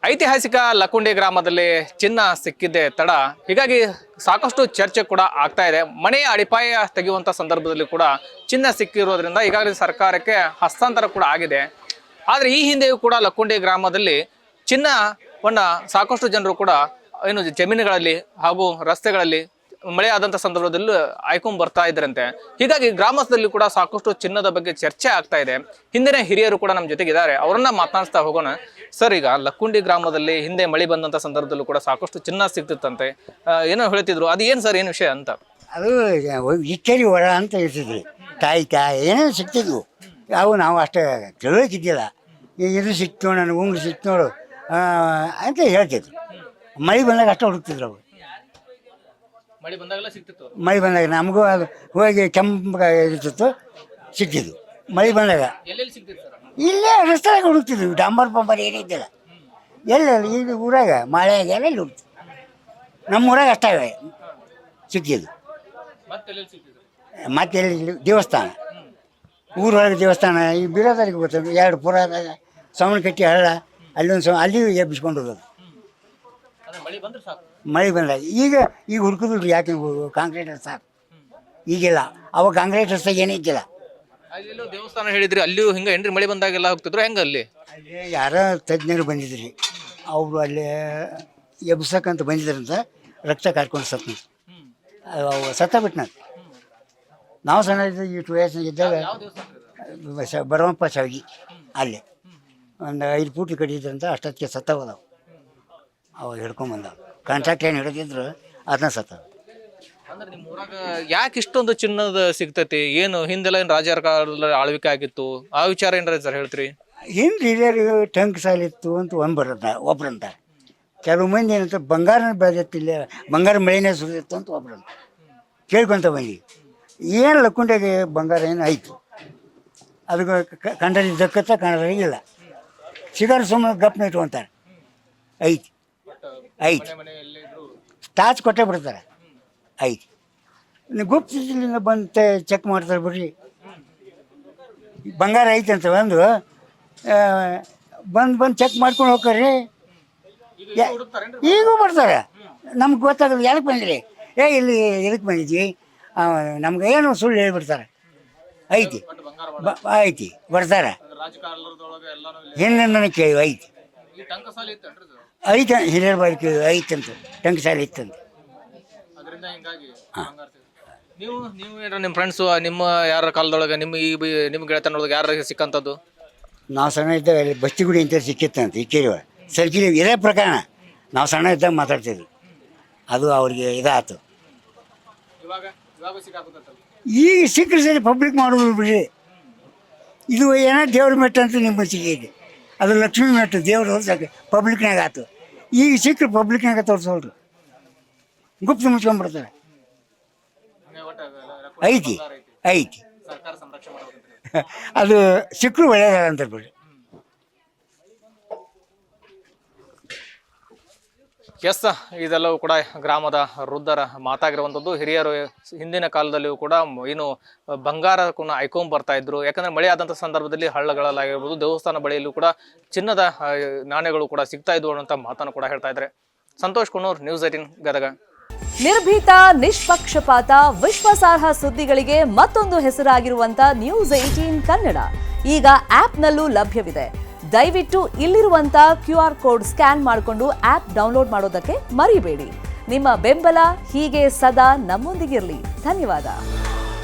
ಐತಿಹಾಸಿಕ ಲಕ್ಕುಂಡಿ ಗ್ರಾಮದಲ್ಲಿ ಚಿನ್ನ ಸಿಕ್ಕಿದ್ದೆ ತಡ. ಹೀಗಾಗಿ ಸಾಕಷ್ಟು ಚರ್ಚೆ ಕೂಡ ಆಗ್ತಾ ಇದೆ. ಮನೆಯ ಅಡಿಪಾಯ ತೆಗೆಯುವಂತ ಸಂದರ್ಭದಲ್ಲಿ ಕೂಡ ಚಿನ್ನ ಸಿಕ್ಕಿರೋದ್ರಿಂದ ಈಗಾಗಲೇ ಸರ್ಕಾರಕ್ಕೆ ಹಸ್ತಾಂತರ ಕೂಡ ಆಗಿದೆ. ಆದ್ರೆ ಈ ಹಿಂದೆಯೂ ಕೂಡ ಲಕ್ಕುಂಡಿ ಗ್ರಾಮದಲ್ಲಿ ಚಿನ್ನವನ್ನ ಸಾಕಷ್ಟು ಜನರು ಕೂಡ ಏನು ಜಮೀನುಗಳಲ್ಲಿ ಹಾಗೂ ರಸ್ತೆಗಳಲ್ಲಿ ಮಳೆ ಆದಂತ ಸಂದರ್ಭದಲ್ಲೂ ಆಯ್ಕೊಂಡ್ ಬರ್ತಾ ಇದ್ರಂತೆ. ಹೀಗಾಗಿ ಗ್ರಾಮದಲ್ಲಿ ಕೂಡ ಸಾಕಷ್ಟು ಚಿನ್ನದ ಬಗ್ಗೆ ಚರ್ಚೆ ಆಗ್ತಾ ಇದೆ. ಹಿಂದಿನ ಹಿರಿಯರು ಕೂಡ ನಮ್ಮ ಜೊತೆಗಿದ್ದಾರೆ, ಅವರನ್ನ ಮಾತನಾಡಿಸ್ತಾ ಹೋಗೋಣ. ಸರ್, ಈಗ ಲಕ್ಕುಂಡಿ ಗ್ರಾಮದಲ್ಲಿ ಹಿಂದೆ ಮಳೆ ಬಂದಂತ ಸಂದರ್ಭದಲ್ಲೂ ಕೂಡ ಸಾಕಷ್ಟು ಚಿನ್ನ ಸಿಗ್ತಿತ್ತಂತೆ, ಏನೋ ಹೇಳ್ತಿದ್ರು, ಅದು ಏನ್ ಸರ್, ಏನ್ ವಿಷಯ ಅಂತ? ಅದು ಇಕ್ಕೇರಿ ಹೊರ ಅಂತ ಇರ್ತಿದ್ವಿ, ಕಾಯಿ ಏನೇನು ಸಿಗ್ತಿದ್ವು. ನಾವು ಅಷ್ಟೇ ತಿಳೋಕಿದ್ದಿಲ್ಲ. ಇದು ಸಿಕ್ತು, ನನಗೆ ಉಂಗ್ರು ಸಿಕ್ತು ನೋಡು ಅಂತ ಹೇಳ್ತಿದ್ರು. ಮಳೆ ಬಂದಾಗ ಅಷ್ಟೇ ಹುಡುಕ್ತಿದ್ರು ಅವು. ಮಳೆ ಬಂದಾಗ ನಮಗೂ ಅದು ಹೋಗಿ ಕೆಂಪು ಇರ್ತಿತ್ತು, ಸಿಕ್ತಿದ್ವು. ಮಳೆ ಬಂದಾಗ ಇಲ್ಲೇ ರಸ್ತೆಯಾಗ ಹುಡುಕ್ತಿದ್ವಿ. ಡಂಬರ್ ಪಂಬರ್ ಏನಿದ್ದಿಲ್ಲ. ಎಲ್ಲೆಲ್ಲ ಇದು ಊರಾಗ ಮಳೆಯಾಗ ಎಲ್ಲೆಲ್ಲಿ ಹುಡುಕ್ತಿದ್ವಿ. ನಮ್ಮ ಊರಾಗ ಅಷ್ಟೇ ಸಿಕ್ಕಿದ್ದು. ಮತ್ತೆ ಎಲ್ಲಿ ದೇವಸ್ಥಾನ, ಊರೊಳಗೆ ದೇವಸ್ಥಾನ. ಈ ಬಿರೋದರಿಗೆ ಗೊತ್ತದು, 2 ಪುರಾದಾಗ ಸವಣ ಕಟ್ಟಿ ಹಳ್ಳ, ಅಲ್ಲೊಂದು ಅಲ್ಲಿ ಎಬ್ಬಿಸ್ಕೊಂಡು ಹೋಗೋದು ಮಳೆ ಬಂದಾಗ. ಈಗ ಹುಡುಕಿದ್ರು, ಯಾಕೆ ಕಾಂಕ್ರೀಟ್ ಸಾಕು. ಈಗಿಲ್ಲ, ಅವಾಗ ಕಾಂಕ್ರೀಟ್ ರಸ್ತೆ ಏನಿದ್ದಿಲ್ಲ. ದೇವಸ್ಥಾನ ಹೇಳಿದ್ರಿ, ಅಲ್ಲಿಯೂ ಹಿಂಗೆ ಏನ್ರಿ ಮಳೆ ಬಂದಾಗೆಲ್ಲ ಹೋಗ್ತಿದ್ರು ಹೆಂಗ? ಅಲ್ಲಿ ಯಾರೋ ತಜ್ಞರು ಬಂದಿದ್ರಿ, ಅವರು ಅಲ್ಲಿ ಎಬ್ಸಕ್ಕಂತ ಬಂದಿದ್ರಂತ, ರಕ್ತ ಕಾರ್ಕೊಂಡು ಸತ್ತ ಬಿಟ್ನ. ನಾವು ಸಣ್ಣ ಇದ್ದಾಗ, ಈ 2 ವಯಸ್ಸಿನಾಗ ಇದ್ದಾಗ ಬರವಪ್ಪ ಶಾವಿಗೆ ಅಲ್ಲಿ ಒಂದು 5 ಫೂಟ್ ಕಡಿದ್ರಂತ, ಅಷ್ಟೊತ್ತಿಗೆ ಸತ್ತ ಹೋದವು. ಅವಾಗ ಹಿಡ್ಕೊಂಬಂದವು. ಕಾಂಟ್ರಾಕ್ಟ್ ಏನು ಹಿಡಿದಿದ್ರು ಅದನ್ನ ಸತ್ತ. ಅಂದ್ರೆ ನಿಮ್ಮ ಊರಾಗ ಯಾಕೆ ಇಷ್ಟೊಂದು ಚಿನ್ನದ ಸಿಗ್ತೈತಿ? ಏನು ಹಿಂದೆಲ್ಲ ಏನು ರಾಜರ ಆಳ್ವಿಕೆ ಆಗಿತ್ತು, ಆ ವಿಚಾರ ಏನ್ರ ಸರ್ ಹೇಳ್ತೀರಿ? ಹಿಂದೆ ಹಿರಿಯರು ಟಂಕ್ ಸಾಲಿತ್ತು ಅಂತ ಒಬ್ರಂತ. ಕೆಲವು ಮಂದಿ ಏನಂತ ಬಂಗಾರನ ಬೆಳೆದಿತ್ತಿಲ್ಲ, ಬಂಗಾರ ಮಳೆನೇ ಸುರಿದಿತ್ತು ಅಂತ ಒಬ್ರಂತ ಕೇಳ್ಕೊಂತ ಬಂದಿ. ಏನು ಲಕ್ಕುಂಡಿಯಾಗೆ ಬಂಗಾರ ಏನು ಐತು, ಅದಕ್ಕೆ ಕಂಡರಿಗೆ ದಕ್ಕತ್ತ, ಕಂಡರಿಗೆ ಇಲ್ಲ. ಸಿಗಾರು ಸುಮ್ಮನೆ ಗಪ್ನ ಇಟ್ಕೊಂತಾರೆ. ಐತಿ ಸ್ಟಾಚ್ ಕೊಟ್ಟೆ ಬಿಡ್ತಾರೆ. ಐತಿ ಗುಪ್ತದಿಂದ ಬಂದು ಚೆಕ್ ಮಾಡ್ತಾರೆ. ಬಿಡ್ರಿ, ಬಂಗಾರ ಐತೆ ಅಂತ ಬಂದು ಚೆಕ್ ಮಾಡ್ಕೊಂಡು ಹೋಗ್ರಿ. ಈಗೂ ಬರ್ತಾರೆ. ನಮ್ಗೆ ಗೊತ್ತಾಗಲ್ಲ, ಯಾಕೆ ಬಂದ್ರಿ? ಇಲ್ಲಿ ಎದಕ್ಕೆ ಬಂದಿದ್ವಿ, ನಮ್ಗೆ ಏನು ಸುಳ್ಳು ಹೇಳ್ಬಿಡ್ತಾರೆ. ಐತಿ ಬರ್ತಾರೆ. ಹಿಂದೆ ನನಗೆ ಕೇಳಿ ಐತಿ ಹಿರಿಯರ ಬಾರಿ ಕೇಳಿ ಐತಂತ, ಟಂಕಸಾಲಿ ಇತ್ತಂತ. ನೀವು ಏನಾರ ನಿಮ್ಮ ಫ್ರೆಂಡ್ಸು, ನಿಮ್ಮ ಯಾರ ಕಾಲದೊಳಗೆ ನಿಮ್ಮ ಗೆಳೆತನೊಳಗೆ ಯಾರ ಸಿಕ್ಕಂಥದ್ದು? ನಾವು ಸಣ್ಣ ಇದ್ದಾಗ ಅಲ್ಲಿ ಬಸ್ತಿಗುಡಿ ಅಂತ ಸಿಕ್ಕಿತ್ತಂತ, ಇಕ್ಕೇರಿ ಸರ್ಕಿಲಿ ಇದೇ ಪ್ರಕಾರ. ನಾವು ಸಣ್ಣ ಇದ್ದಾಗ ಮಾತಾಡ್ತಿದ್ವಿ. ಅದು ಅವ್ರಿಗೆ ಇದಾಯ್ತು. ಈಗ ಸಿಕ್ಕರೆ ಸರಿ ಪಬ್ಲಿಕ್ ಮಾಡೋದು ಬಿಡ್ರಿ. ಇದು ಏನೋ ದೇವ್ರ ಮೆಟ್ಟ ಅಂತ ನಿಮ್ಮ ಸಿಕ್ಕಿದೆ, ಅದು ಲಕ್ಷ್ಮೀ ಮೆಟ್ಟು, ದೇವ್ರು ಹೋಲ್ಸಕ್ಕೆ ಪಬ್ಲಿಕ್ನಾಗ ಆಯ್ತು. ಈಗ ಸಿಕ್ಕರೆ ಪಬ್ಲಿಕ್ನಾಗ ತೋರಿಸೋಲ್ರಿ, ಗುಪ್ತ ಮುಚ್ಕೊಂಡ್ಬಿಡ್ತಾರೆ. ಐತಿ ಅದು ಸಿಕ್ಕರು ಒಳ್ಳೆಯದಾಗ ಅಂತ ಬಿಡ್ರಿ. ಎಸ್, ಇದೆಲ್ಲವೂ ಕೂಡ ಗ್ರಾಮದ ವೃದ್ಧರ ಮಾತಾಗಿರುವಂಥದ್ದು. ಹಿರಿಯರು ಹಿಂದಿನ ಕಾಲದಲ್ಲಿಯೂ ಕೂಡ ಏನು ಬಂಗಾರಕ್ಕೂ ಆಯ್ಕೊಂಡ್ ಬರ್ತಾ ಇದ್ರು. ಯಾಕಂದ್ರೆ ಮಳೆ ಆದಂಥ ಸಂದರ್ಭದಲ್ಲಿ ಹಳ್ಳಗಳಲ್ಲಾಗಿರ್ಬೋದು, ದೇವಸ್ಥಾನ ಬಳಿಯಲ್ಲೂ ಕೂಡ ಚಿನ್ನದ ನಾಣ್ಯಗಳು ಕೂಡ ಸಿಗ್ತಾ ಇದ್ವು ಅನ್ನೋಂಥ ಮಾತನ್ನು ಕೂಡ ಹೇಳ್ತಾ ಇದ್ದಾರೆ. ಸಂತೋಷ್ ಕುನ್ನೂರ್, ನ್ಯೂಸ್ 18 ಗದಗ. ನಿರ್ಭೀತ, ನಿಷ್ಪಕ್ಷಪಾತ, ವಿಶ್ವಾಸಾರ್ಹ ಸುದ್ದಿಗಳಿಗೆ ಮತ್ತೊಂದು ಹೆಸರಾಗಿರುವಂತ ನ್ಯೂಸ್ 18 ಕನ್ನಡ ಈಗ ಆಪ್ನಲ್ಲೂ ಲಭ್ಯವಿದೆ. ದಯವಿಟ್ಟು ಇಲ್ಲಿರುವಂತ QR ಕೋಡ್ ಸ್ಕ್ಯಾನ್ ಮಾಡಿಕೊಂಡು ಆಪ್ ಡೌನ್ಲೋಡ್ ಮಾಡೋದಕ್ಕೆ ಮರಿಬೇಡಿ. ನಿಮ್ಮ ಬೆಂಬಲ ಹೀಗೆ ಸದಾ ನಮ್ಮೊಂದಿಗಿರಲಿ. ಧನ್ಯವಾದ.